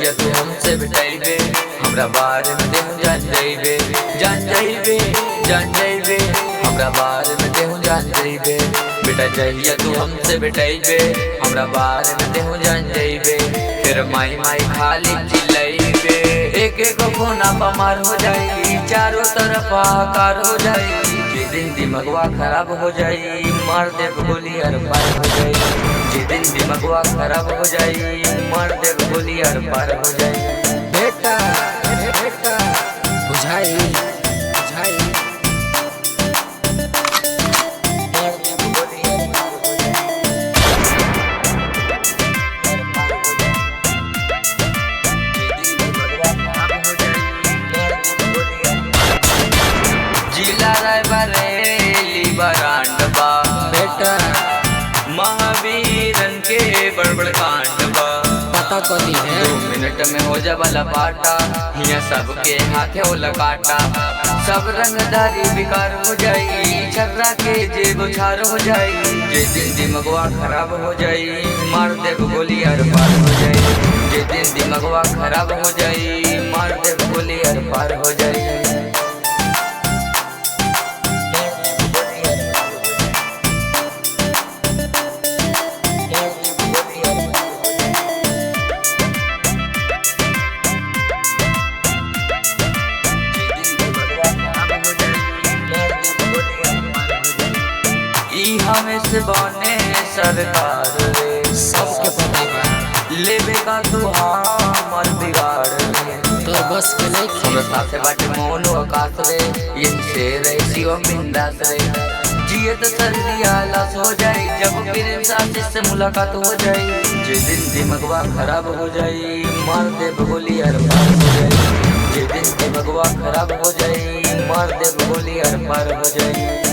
जहिया तू हमसे बिटाइबे हमरा बारे में देहु जान जाइबे जान जाइबे जान जाइबे हमरा बारे में देहु जान जाइबे बेटा जहिया तू हमसे बिटाइबे हमरा बारे में देहु जान जाइबे फिर माई माई खाली चिल्लाइबे एक एक कोना बमार हो जाई चारों तरफ हाहाकार हो जाई जिस दिन दिमागवा खराब हो जाई मार दे गोली हर पार हो जाई जिस दिन दिमागवा खराब हो जाई मार दे गोली हर पार हो जाई बेटा बेटा बुझाई बुझाई मार दे गोली हर पार हो जाई जिला राय बरेली बरांडबा बेटा महावीरन के बड़बड़ कांडबा पता करी है 2 मिनट में हो जा वाला पाटा हिया सबके हाथे हो लगाटा सब रंगदारी बेकार हो जाई छर्रा के जेब छार हो जाई जिस दिन दिमागवा खराब हो जाई मार दे गोली हर पार हो जाई जिस दिन दिमागवा खराब हो जाई मार दे गोली हर पार हो जाई हमें से बने सरकार रे सबके पता बा लेबे का तू हमार बिगाड़ रे तो बस के नहीं हमरा साथे बाटे मोनो आकाश रे ये से रे शिव बिंदास रे जिए तो सर्दिया लाश हो जाई जब फिर इंसान से मुलाकात हो जाई जिस दिन दिमागवा खराब हो जाई मार दे गोली हर पार हो जाई जिस दिन दिमागवा खराब हो जाई मार दे गोली हर पार हो जाई।